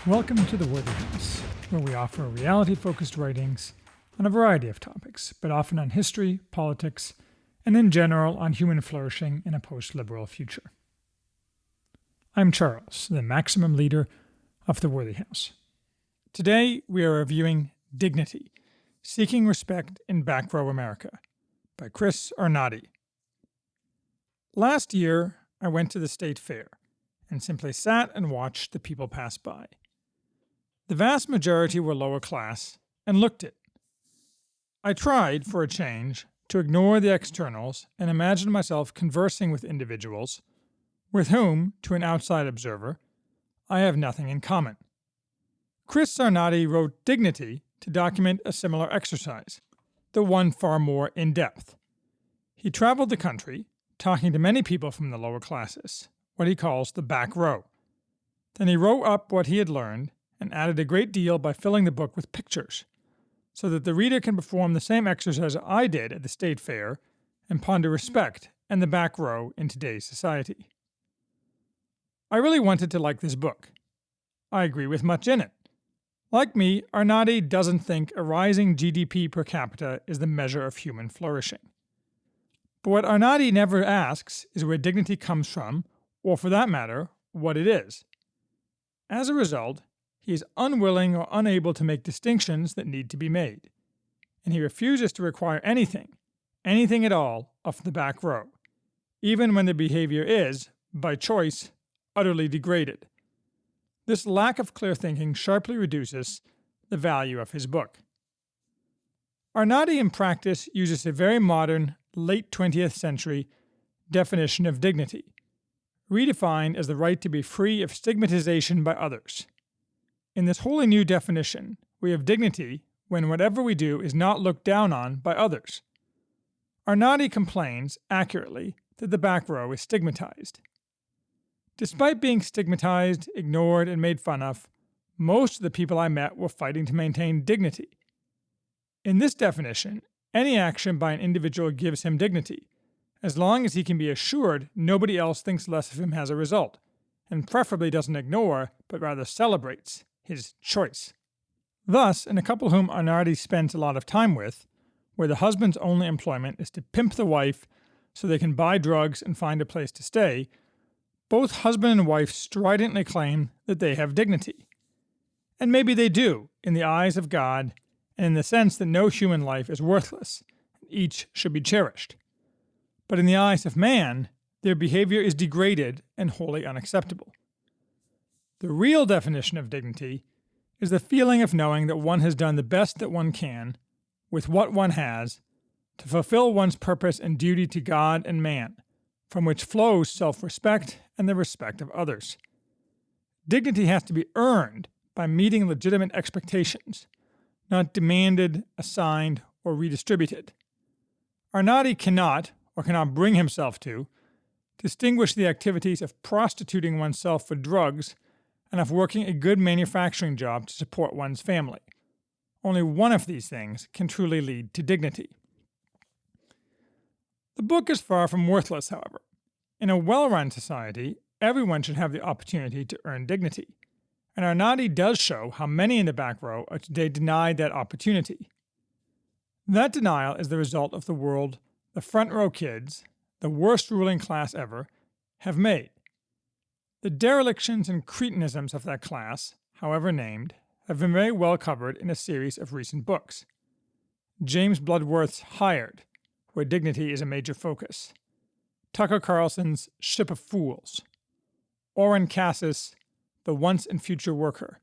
Welcome to The Worthy House, where we offer reality-focused writings on a variety of topics, but often on history, politics, and in general on human flourishing in a post-liberal future. I'm Charles, the maximum leader of The Worthy House. Today, we are reviewing Dignity, Seeking Respect in Back Row America by Chris Arnade. Last year, I went to the state fair and simply sat and watched the people pass by. The vast majority were lower class and looked it. I tried, for a change, to ignore the externals and imagine myself conversing with individuals with whom, to an outside observer, I have nothing in common. Chris Arnade wrote Dignity to document a similar exercise, though one far more in-depth. He traveled the country, talking to many people from the lower classes, what he calls the back row. Then he wrote up what he had learned and added a great deal by filling the book with pictures, so that the reader can perform the same exercise I did at the state fair and ponder respect and the back row in today's society. I really wanted to like this book. I agree with much in it. Like me, Arnade doesn't think a rising GDP per capita is the measure of human flourishing. But what Arnade never asks is where dignity comes from, or for that matter, what it is. As a result, he is unwilling or unable to make distinctions that need to be made, and he refuses to require anything at all, of the back row, even when the behavior is, by choice, utterly degraded. This lack of clear thinking sharply reduces the value of his book. Arnade in practice uses a very modern, late 20th century definition of dignity, redefined as the right to be free of stigmatization by others. In this wholly new definition, we have dignity when whatever we do is not looked down on by others. Arnade complains, accurately, that the back row is stigmatized. Despite being stigmatized, ignored, and made fun of, most of the people I met were fighting to maintain dignity. In this definition, any action by an individual gives him dignity, as long as he can be assured nobody else thinks less of him as a result, and preferably doesn't ignore, but rather celebrates, his choice. Thus, in a couple whom Arnade spent a lot of time with, where the husband's only employment is to pimp the wife so they can buy drugs and find a place to stay, both husband and wife stridently claim that they have dignity. And maybe they do, in the eyes of God, and in the sense that no human life is worthless, and each should be cherished. But in the eyes of man, their behavior is degraded and wholly unacceptable. The real definition of dignity is the feeling of knowing that one has done the best that one can, with what one has, to fulfill one's purpose and duty to God and man, from which flows self-respect and the respect of others. Dignity has to be earned by meeting legitimate expectations, not demanded, assigned, or redistributed. Arnade cannot bring himself to, distinguish the activities of prostituting oneself for drugs and of working a good manufacturing job to support one's family. Only one of these things can truly lead to dignity. The book is far from worthless, however. In a well-run society, everyone should have the opportunity to earn dignity, and Arnade does show how many in the back row are today denied that opportunity. That denial is the result of the world the front row kids, the worst ruling class ever, have made. The derelictions and cretinisms of that class, however named, have been very well covered in a series of recent books. James Bloodworth's Hired, where dignity is a major focus. Tucker Carlson's Ship of Fools. Oren Cass's The Once and Future Worker.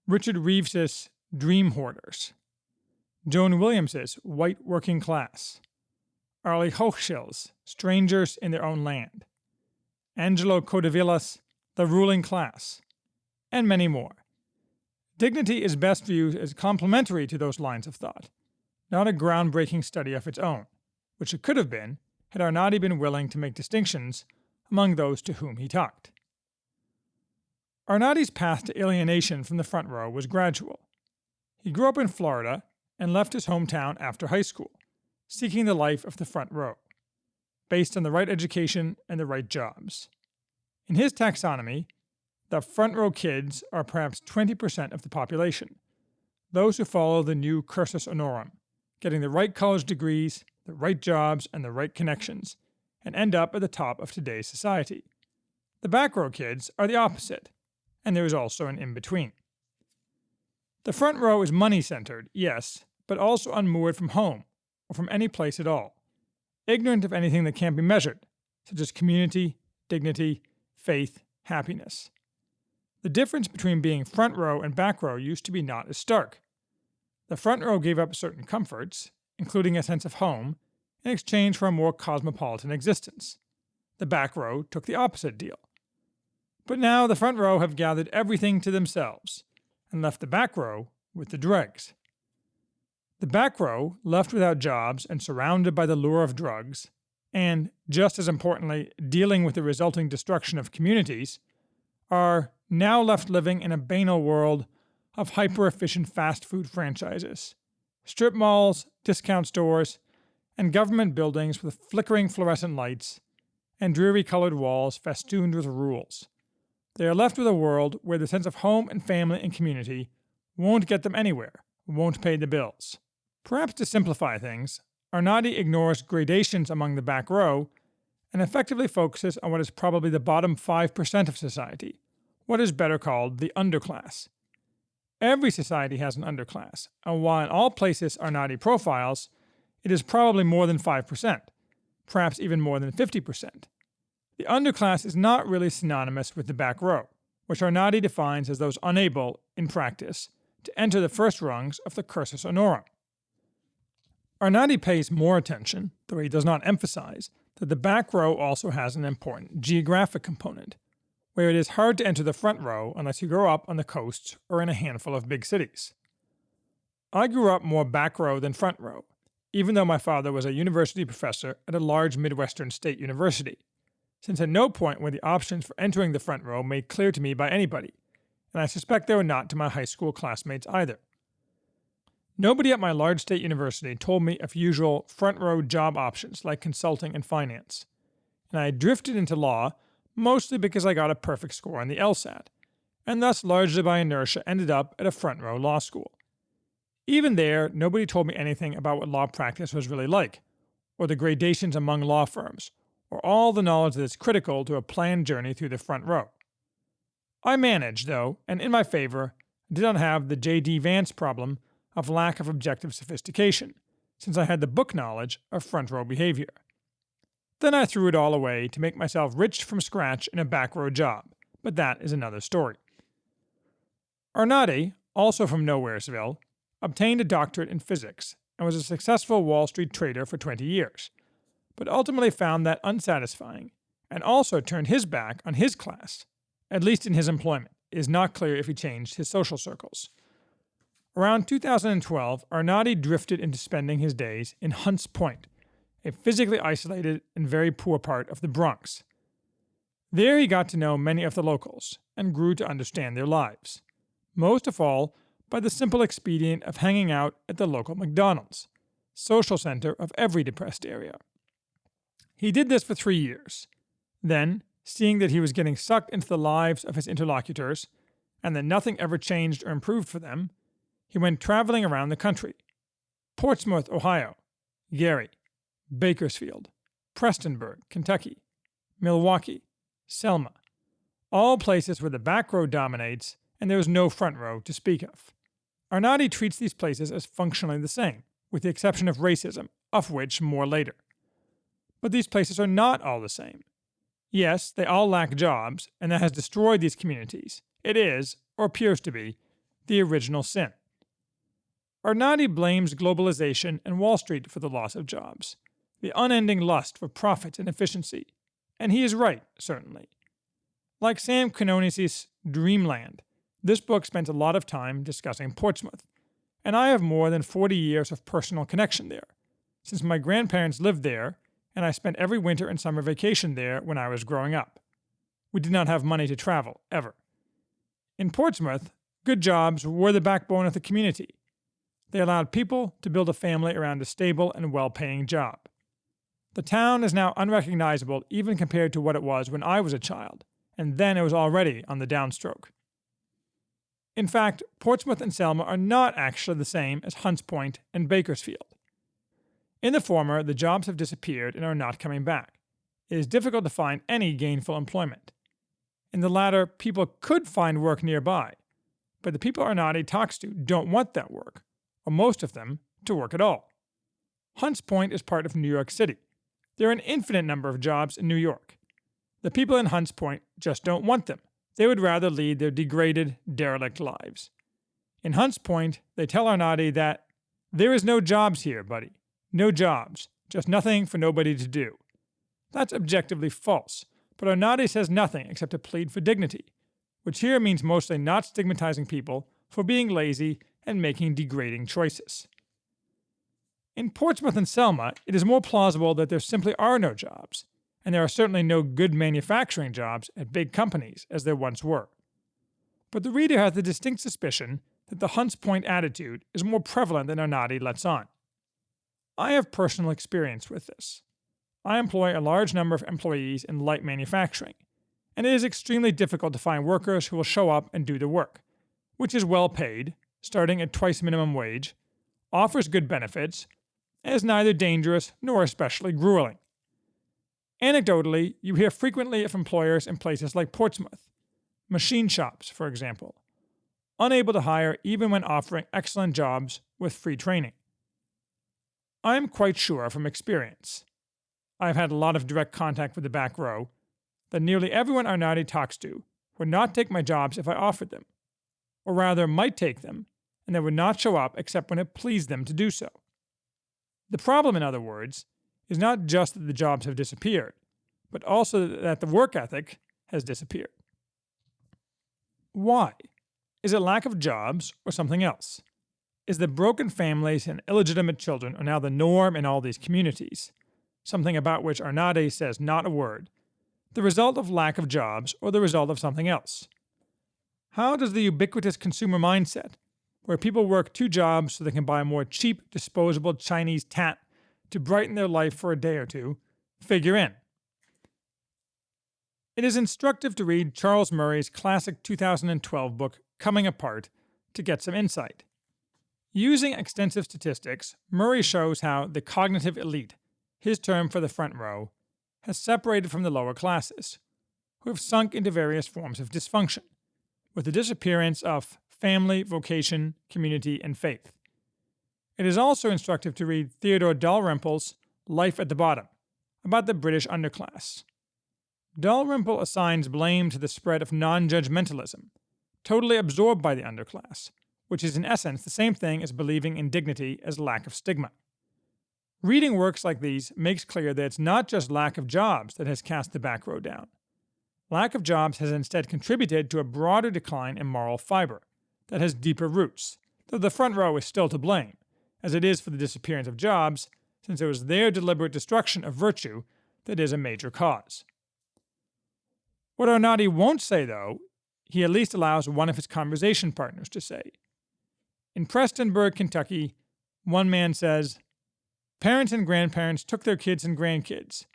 Richard Reeves's Dream Hoarders. Joan Williams's White Working Class. Arlie Hochschild's Strangers in Their Own Land. Angelo Codavilla's The Ruling Class, and many more. Dignity is best viewed as complementary to those lines of thought, not a groundbreaking study of its own, which it could have been had Arnade been willing to make distinctions among those to whom he talked. Arnade's path to alienation from the front row was gradual. He grew up in Florida and left his hometown after high school, seeking the life of the front row, based on the right education and the right jobs. In his taxonomy, the front row kids are perhaps 20% of the population, those who follow the new cursus honorum, getting the right college degrees, the right jobs, and the right connections, and end up at the top of today's society. The back row kids are the opposite, and there is also an in-between. The front row is money-centered, yes, but also unmoored from home, or from any place at all, ignorant of anything that can't be measured, such as community, dignity, faith, happiness. The difference between being front row and back row used to be not as stark. The front row gave up certain comforts, including a sense of home, in exchange for a more cosmopolitan existence. The back row took the opposite deal. But now the front row have gathered everything to themselves, and left the back row with the dregs. The back row, left without jobs and surrounded by the lure of drugs, and, just as importantly, dealing with the resulting destruction of communities, are now left living in a banal world of hyper-efficient fast food franchises, strip malls, discount stores, and government buildings with flickering fluorescent lights and dreary-colored walls festooned with rules. They are left with a world where the sense of home and family and community won't get them anywhere, won't pay the bills. Perhaps to simplify things, Arnade ignores gradations among the back row and effectively focuses on what is probably the bottom 5% of society, what is better called the underclass. Every society has an underclass, and while in all places Arnade profiles, it is probably more than 5%, perhaps even more than 50%. The underclass is not really synonymous with the back row, which Arnade defines as those unable, in practice, to enter the first rungs of the cursus honorum. Arnade pays more attention, though he does not emphasize, that the back row also has an important geographic component, where it is hard to enter the front row unless you grow up on the coasts or in a handful of big cities. I grew up more back row than front row, even though my father was a university professor at a large Midwestern state university, since at no point were the options for entering the front row made clear to me by anybody, and I suspect they were not to my high school classmates either. Nobody at my large state university told me of usual front row job options like consulting and finance, and I drifted into law mostly because I got a perfect score on the LSAT, and thus largely by inertia ended up at a front row law school. Even there, nobody told me anything about what law practice was really like, or the gradations among law firms, or all the knowledge that is critical to a planned journey through the front row. I managed, though, and in my favor, did not have the J.D. Vance problem of lack of objective sophistication, since I had the book knowledge of front row behavior. Then I threw it all away to make myself rich from scratch in a back row job, but that is another story. Arnade, also from Nowheresville, obtained a doctorate in physics and was a successful Wall Street trader for 20 years, but ultimately found that unsatisfying, and also turned his back on his class, at least in his employment. It is not clear if he changed his social circles. Around 2012, Arnade drifted into spending his days in Hunts Point, a physically isolated and very poor part of the Bronx. There he got to know many of the locals and grew to understand their lives, most of all by the simple expedient of hanging out at the local McDonald's, social center of every depressed area. He did this for 3 years. Then, seeing that he was getting sucked into the lives of his interlocutors and that nothing ever changed or improved for them, he went traveling around the country. Portsmouth, Ohio, Gary, Bakersfield, Prestonburg, Kentucky, Milwaukee, Selma, all places where the back row dominates and there is no front row to speak of. Arnade treats these places as functionally the same, with the exception of racism, of which more later. But these places are not all the same. Yes, they all lack jobs, and that has destroyed these communities. It is, or appears to be, the original sin. Arnade blames globalization and Wall Street for the loss of jobs, the unending lust for profit and efficiency, and he is right, certainly. Like Sam Quinones' Dreamland, this book spent a lot of time discussing Portsmouth, and I have more than 40 years of personal connection there, since my grandparents lived there, and I spent every winter and summer vacation there when I was growing up. We did not have money to travel, ever. In Portsmouth, good jobs were the backbone of the community. They allowed people to build a family around a stable and well-paying job. The town is now unrecognizable even compared to what it was when I was a child, and then it was already on the downstroke. In fact, Portsmouth and Selma are not actually the same as Hunts Point and Bakersfield. In the former, the jobs have disappeared and are not coming back. It is difficult to find any gainful employment. In the latter, people could find work nearby, but the people Arnade talks to don't want that work, or most of them, to work at all. Hunts Point is part of New York City. There are an infinite number of jobs in New York. The people in Hunts Point just don't want them. They would rather lead their degraded, derelict lives. In Hunts Point, they tell Arnade that there is no jobs here, buddy. No jobs. Just nothing for nobody to do. That's objectively false, but Arnade says nothing except to plead for dignity, which here means mostly not stigmatizing people for being lazy and making degrading choices. In Portsmouth and Selma, it is more plausible that there simply are no jobs, and there are certainly no good manufacturing jobs at big companies as there once were. But the reader has the distinct suspicion that the Hunts Point attitude is more prevalent than Arnade lets on. I have personal experience with this. I employ a large number of employees in light manufacturing, and it is extremely difficult to find workers who will show up and do the work, which is well paid, starting at twice minimum wage, offers good benefits, and is neither dangerous nor especially grueling. Anecdotally, you hear frequently of employers in places like Portsmouth, machine shops, for example, unable to hire even when offering excellent jobs with free training. I am quite sure from experience, I've had a lot of direct contact with the back row, that nearly everyone Arnade talks to would not take my jobs if I offered them, or rather might take them, and they would not show up except when it pleased them to do so. The problem, in other words, is not just that the jobs have disappeared, but also that the work ethic has disappeared. Why? Is it lack of jobs or something else? Is that broken families and illegitimate children are now the norm in all these communities, something about which Arnade says not a word, the result of lack of jobs or the result of something else? How does the ubiquitous consumer mindset, where people work 2 jobs so they can buy a more cheap, disposable Chinese tat to brighten their life for a day or two, figure in? It is instructive to read Charles Murray's classic 2012 book, Coming Apart, to get some insight. Using extensive statistics, Murray shows how the cognitive elite, his term for the front row, has separated from the lower classes, who have sunk into various forms of dysfunction, with the disappearance of family, vocation, community, and faith. It is also instructive to read Theodore Dalrymple's Life at the Bottom, about the British underclass. Dalrymple assigns blame to the spread of non-judgmentalism, totally absorbed by the underclass, which is in essence the same thing as believing in dignity as lack of stigma. Reading works like these makes clear that it's not just lack of jobs that has cast the back row down. Lack of jobs has instead contributed to a broader decline in moral fiber that has deeper roots, though the front row is still to blame, as it is for the disappearance of jobs, since it was their deliberate destruction of virtue that is a major cause. What Arnade won't say, though, he at least allows one of his conversation partners to say. In Prestonburg, Kentucky, one man says, "Parents and grandparents took their kids and grandkids.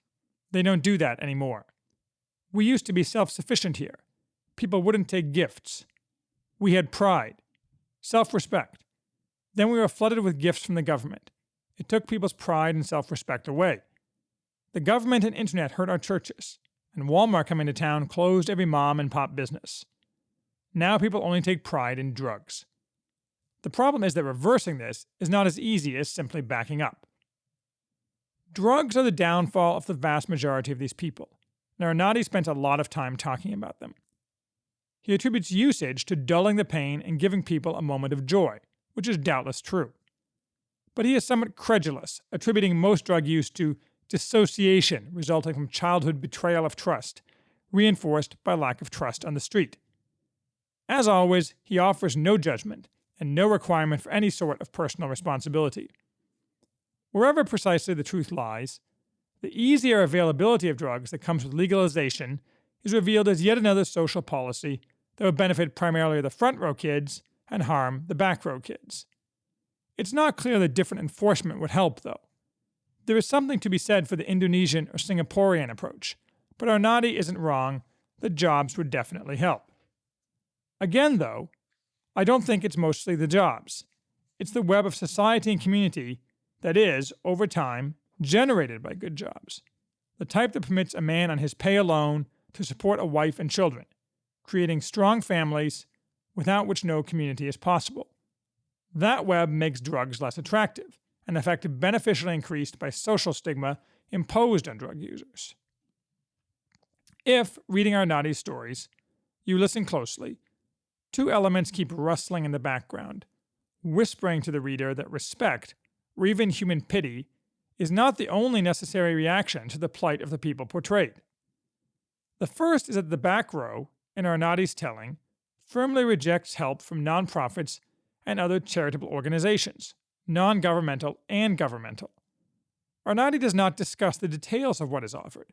They don't do that anymore. We used to be self-sufficient here. People wouldn't take gifts. We had pride, self-respect. Then we were flooded with gifts from the government. It took people's pride and self-respect away. The government and internet hurt our churches, and Walmart coming to town closed every mom and pop business. Now people only take pride in drugs. The problem is that reversing this is not as easy as simply backing up. Drugs are the downfall of the vast majority of these people, and Arnade spent a lot of time talking about them. He attributes usage to dulling the pain and giving people a moment of joy, which is doubtless true. But he is somewhat credulous, attributing most drug use to dissociation resulting from childhood betrayal of trust, reinforced by lack of trust on the street. As always, he offers no judgment and no requirement for any sort of personal responsibility. Wherever precisely the truth lies, the easier availability of drugs that comes with legalization is revealed as yet another social policy that would benefit primarily the front row kids and harm the back row kids. It's not clear that different enforcement would help, though. There is something to be said for the Indonesian or Singaporean approach, but Arnade isn't wrong that jobs would definitely help. Again, though, I don't think it's mostly the jobs. It's the web of society and community that is, over time, generated by good jobs. The type that permits a man on his pay alone to support a wife and children, creating strong families without which no community is possible. That web makes drugs less attractive, an effect beneficially increased by social stigma imposed on drug users. If, reading Arnotti's stories, you listen closely, two elements keep rustling in the background, whispering to the reader that respect, or even human pity, is not the only necessary reaction to the plight of the people portrayed. The first is that the back row, in Arnotti's telling, firmly rejects help from nonprofits and other charitable organizations, non-governmental and governmental. Arnott does not discuss the details of what is offered,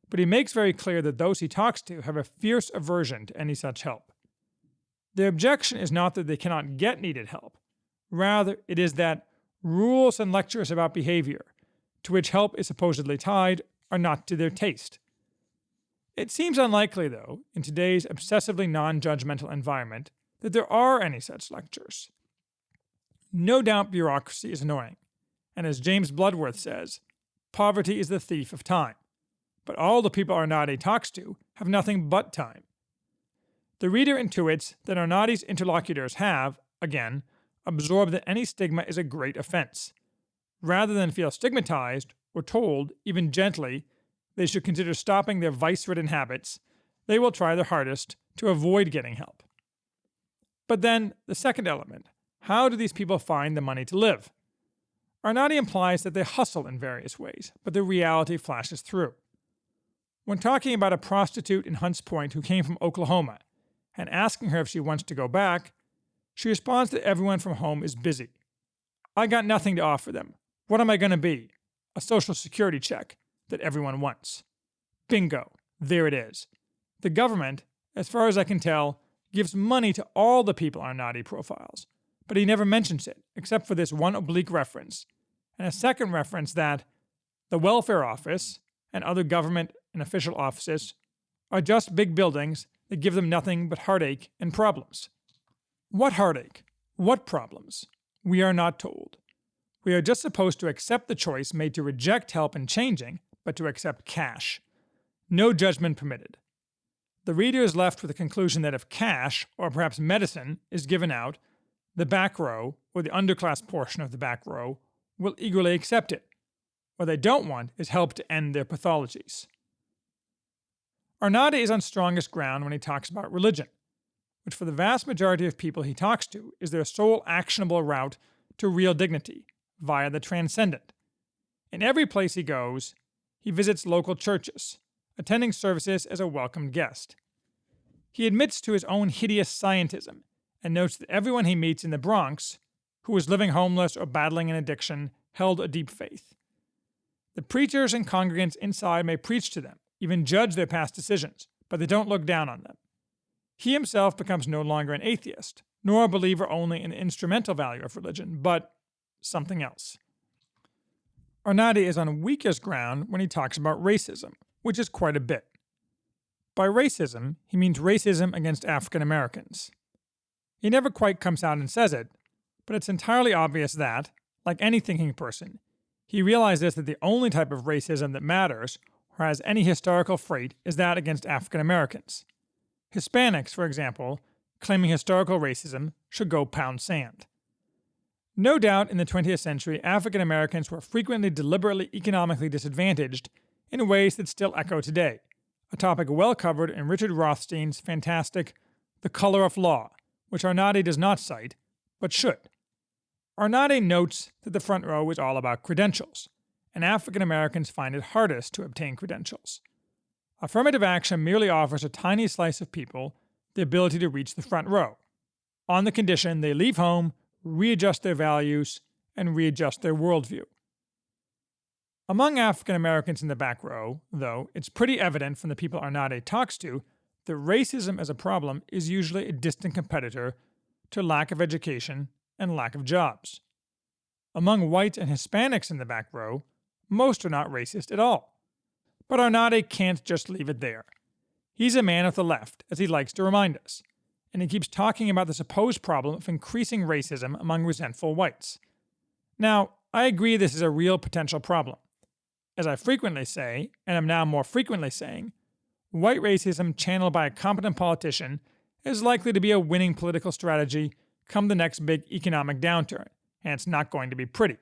but he makes very clear that those he talks to have a fierce aversion to any such help. Their objection is not that they cannot get needed help. Rather, it is that rules and lectures about behavior, to which help is supposedly tied, are not to their taste. It seems unlikely, though, in today's obsessively non-judgmental environment, that there are any such lectures. No doubt bureaucracy is annoying, and as James Bloodworth says, poverty is the thief of time. But all the people Arnott talks to have nothing but time. The reader intuits that Arnott's interlocutors have, again, absorbed that any stigma is a great offense. Rather than feel stigmatized, or told, even gently, they should consider stopping their vice-ridden habits, they will try their hardest to avoid getting help. But then, the second element, how do these people find the money to live? Arnott implies that they hustle in various ways, but the reality flashes through. When talking about a prostitute in Hunts Point who came from Oklahoma, and asking her if she wants to go back, she responds that everyone from home is busy. I got nothing to offer them. What am I going to be? A social security check that everyone wants. Bingo. There it is. The government, as far as I can tell, gives money to all the people Arnott profiles, but he never mentions it, except for this one oblique reference, and a second reference that the welfare office and other government and official offices are just big buildings that give them nothing but heartache and problems. What heartache? What problems? We are not told. We are just supposed to accept the choice made to reject help in changing, but to accept cash. No judgment permitted. The reader is left with the conclusion that if cash, or perhaps medicine, is given out, the back row, or the underclass portion of the back row, will eagerly accept it. What they don't want is help to end their pathologies. Arnott is on strongest ground when he talks about religion, which for the vast majority of people he talks to is their sole actionable route to real dignity, via the transcendent. In every place he goes, he visits local churches, attending services as a welcomed guest. He admits to his own hideous scientism and notes that everyone he meets in the Bronx, who is living homeless or battling an addiction, held a deep faith. The preachers and congregants inside may preach to them, even judge their past decisions, but they don't look down on them. He himself becomes no longer an atheist, nor a believer only in the instrumental value of religion, but something else. Arnott is on weakest ground when he talks about racism, which is quite a bit. By racism, he means racism against African Americans. He never quite comes out and says it, but it's entirely obvious that, like any thinking person, he realizes that the only type of racism that matters or has any historical freight is that against African Americans. Hispanics, for example, claiming historical racism, should go pound sand. No doubt in the 20th century, African Americans were frequently deliberately economically disadvantaged in ways that still echo today, a topic well covered in Richard Rothstein's fantastic The Color of Law, which Arnott does not cite, but should. Arnott notes that the front row is all about credentials, and African Americans find it hardest to obtain credentials. Affirmative action merely offers a tiny slice of people the ability to reach the front row, on the condition they leave home, readjust their values, and readjust their worldview. Among African Americans in the back row, though, it's pretty evident from the people Arnott talks to that racism as a problem is usually a distant competitor to lack of education and lack of jobs. Among whites and Hispanics in the back row, most are not racist at all. But Arnott can't just leave it there. He's a man of the left, as he likes to remind us, and he keeps talking about the supposed problem of increasing racism among resentful whites. Now, I agree this is a real potential problem. As I frequently say, and am now more frequently saying, white racism channeled by a competent politician is likely to be a winning political strategy come the next big economic downturn, and it's not going to be pretty.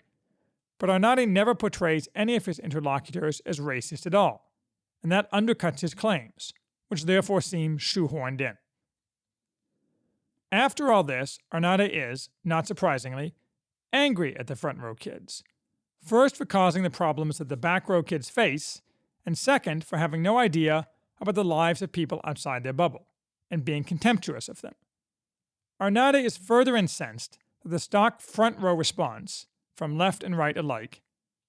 But Arnade never portrays any of his interlocutors as racist at all, and that undercuts his claims, which therefore seem shoehorned in. After all this, Arnade is, not surprisingly, angry at the front row kids. First, for causing the problems that the back row kids face, and second, for having no idea about the lives of people outside their bubble, and being contemptuous of them. Arnade is further incensed that the stock front row response, from left and right alike,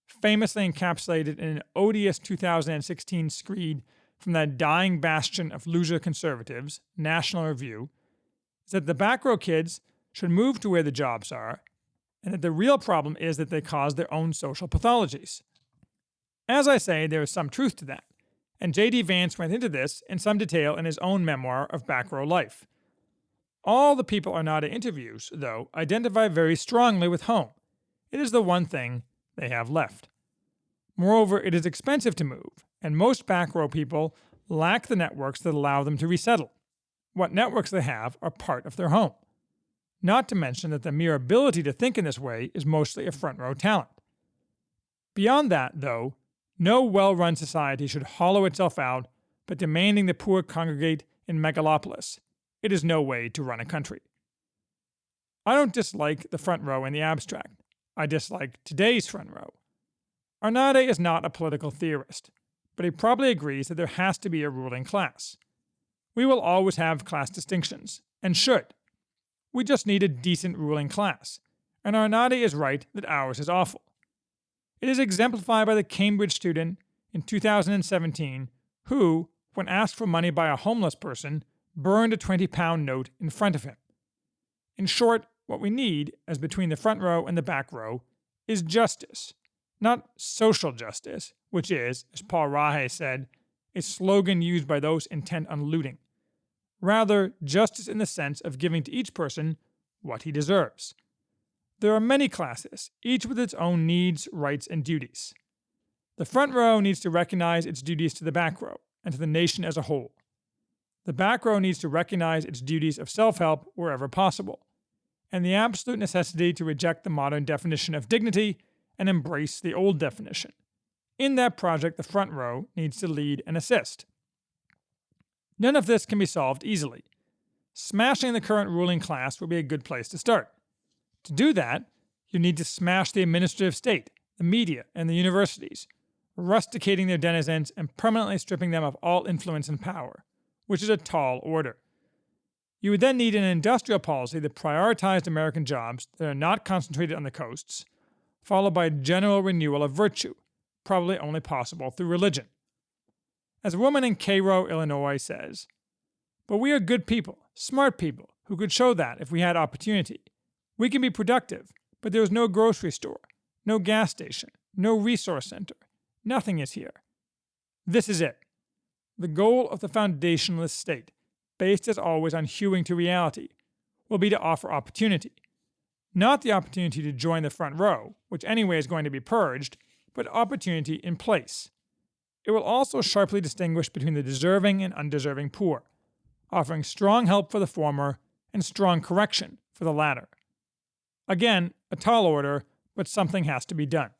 famously encapsulated in an odious 2016 screed from that dying bastion of loser conservatives, National Review, is that the back row kids should move to where the jobs are, and that the real problem is that they cause their own social pathologies. As I say, there is some truth to that, and J.D. Vance went into this in some detail in his own memoir of Back Row Life. All the people Arnade interviews, though, identify very strongly with home. It is the one thing they have left. Moreover, it is expensive to move, and most back row people lack the networks that allow them to resettle. What networks they have are part of their home. Not to mention that the mere ability to think in this way is mostly a front row talent. Beyond that, though, no well-run society should hollow itself out by demanding the poor congregate in megalopolis. It is no way to run a country. I don't dislike the front row in the abstract. I dislike today's front row. Arnade is not a political theorist, but he probably agrees that there has to be a ruling class. We will always have class distinctions, and should. We just need a decent ruling class, and Arnade is right that ours is awful. It is exemplified by the Cambridge student in 2017 who, when asked for money by a homeless person, burned a £20 note in front of him. In short, what we need, as between the front row and the back row, is justice. Not social justice, which is, as Paul Rahe said, a slogan used by those intent on looting. Rather, justice in the sense of giving to each person what he deserves. There are many classes, each with its own needs, rights, and duties. The front row needs to recognize its duties to the back row and to the nation as a whole. The back row needs to recognize its duties of self-help wherever possible, and the absolute necessity to reject the modern definition of dignity and embrace the old definition. In that project, the front row needs to lead and assist. None of this can be solved easily. Smashing the current ruling class would be a good place to start. To do that, you need to smash the administrative state, the media, and the universities, rusticating their denizens and permanently stripping them of all influence and power, which is a tall order. You would then need an industrial policy that prioritized American jobs that are not concentrated on the coasts, followed by a general renewal of virtue, probably only possible through religion. As a woman in Cairo, Illinois says, "But we are good people, smart people, who could show that if we had opportunity. We can be productive, but there is no grocery store, no gas station, no resource center. Nothing is here. This is it. The goal of the foundationalist state, based as always on hewing to reality, will be to offer opportunity. Not the opportunity to join the front row, which anyway is going to be purged, but opportunity in place. It will also sharply distinguish between the deserving and undeserving poor, offering strong help for the former and strong correction for the latter. Again, a tall order, but something has to be done.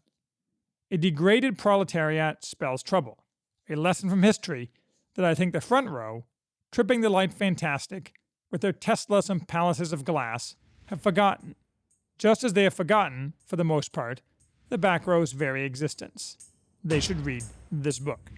A degraded proletariat spells trouble, a lesson from history that I think the front row, tripping the light fantastic, with their Teslas and palaces of glass, have forgotten, just as they have forgotten, for the most part, the back row's very existence. They should read this book.